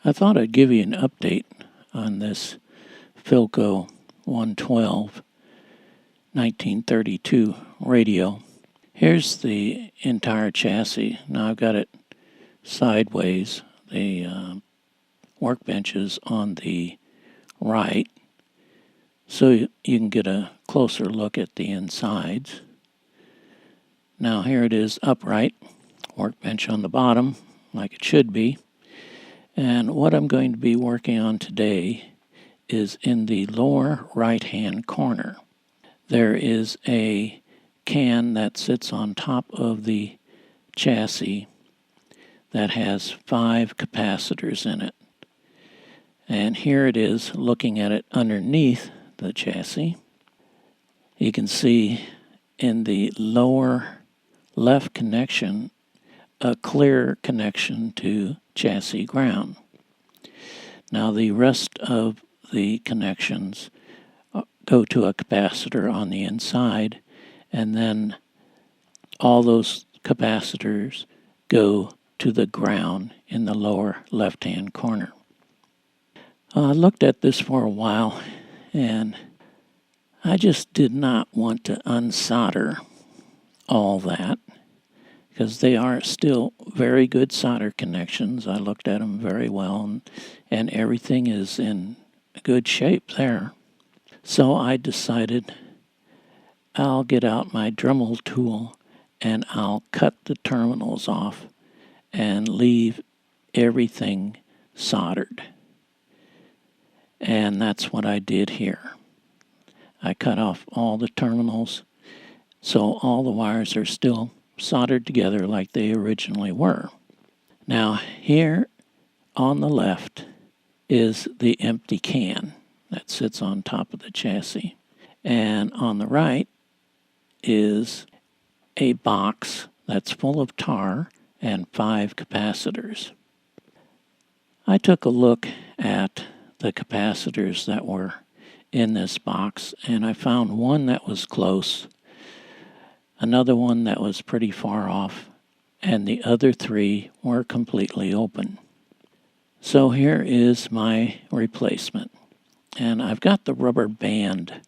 I thought I'd give you an update on this Philco 112 1932 radio. Here's the entire chassis. Now I've got it sideways. The workbench is on the right, so you can get a closer look at the insides. Now here it is upright, workbench on the bottom, like it should be. And what I'm going to be working on today is in the lower right-hand corner. There is a can that sits on top of the chassis that has 5 capacitors in it. And here it is looking at it underneath the chassis. You can see in the lower left connection a clear connection to chassis ground. Now the rest of the connections go to a capacitor on the inside, and then all those capacitors go to the ground in the lower left-hand corner. I looked at this for a while, and I just did not want to unsolder all that, because they are still very good solder connections. I looked at them very well, and everything is in good shape there. So I decided I'll get out my Dremel tool and I'll cut the terminals off and leave everything soldered. And that's what I did here. I cut off all the terminals, so all the wires are still soldered together like they originally were. Now here on the left is the empty can that sits on top of the chassis, and on the right is a box that's full of tar and 5 capacitors. I took a look at the capacitors that were in this box, and I found one that was close, another one that was pretty far off, and the other 3 were completely open. So here is my replacement. And I've got the rubber band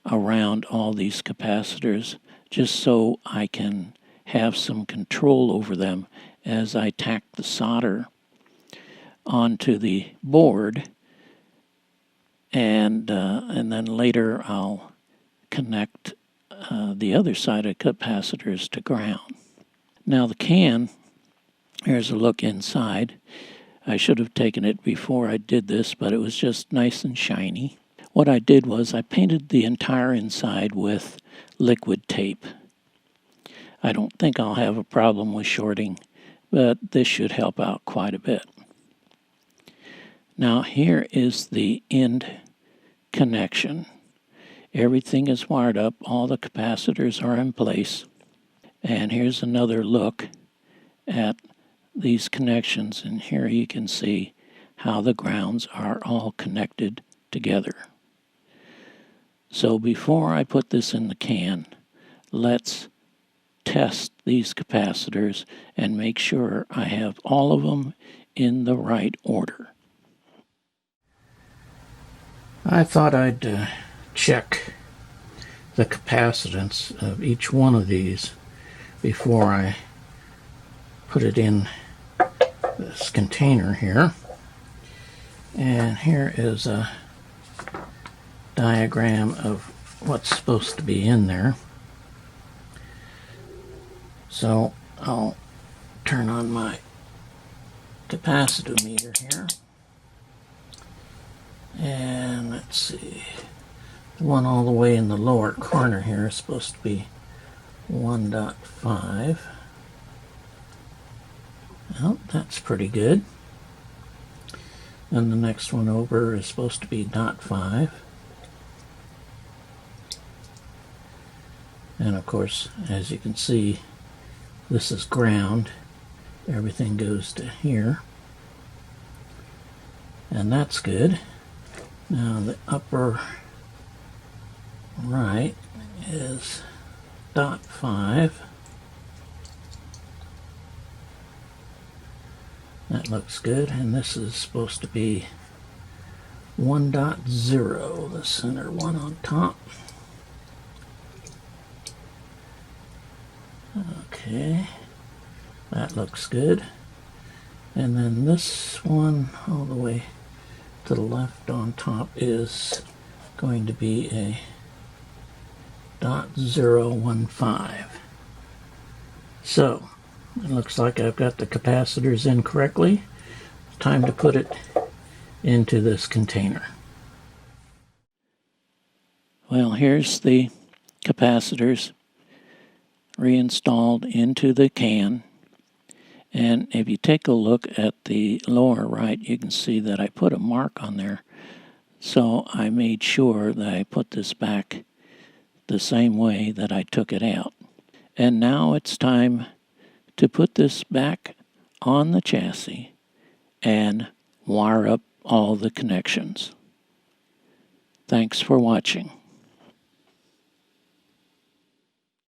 around all these capacitors just so I can have some control over them as I tack the solder onto the board, and then later I'll connect the other side of capacitors to ground. Now the can, here's a look inside. I should have taken it before I did this, but it was just nice and shiny. What I did was I painted the entire inside with liquid tape. I don't think I'll have a problem with shorting, but this should help out quite a bit. Now here is the end connection. Everything is wired up, all the capacitors are in place, and here's another look at these connections, and here you can see how the grounds are all connected together. So before I put this in the can, let's test these capacitors and make sure I have all of them in the right order. I thought I'd check the capacitance of each one of these before I put it in this container here. And here is a diagram of what's supposed to be in there. So I'll turn on my capacitometer here, and let's see, the one all the way in the lower corner here is supposed to be 1.5. Well, that's pretty good. And the next one over is supposed to be 0.5. And of course, as you can see, this is ground. Everything goes to here. And that's good. Now the upper right is 0.5. That looks good, and this is supposed to be 1.0, the center one on top. Okay, that looks good. And then this one all the way to the left on top is going to be a .015. So it looks like I've got the capacitors in correctly. Time to put it into this container. Well, here's the capacitors reinstalled into the can. And if you take a look at the lower right, you can see that I put a mark on there. So I made sure that I put this back the same way that I took it out. And now it's time to put this back on the chassis and wire up all the connections. Thanks for watching.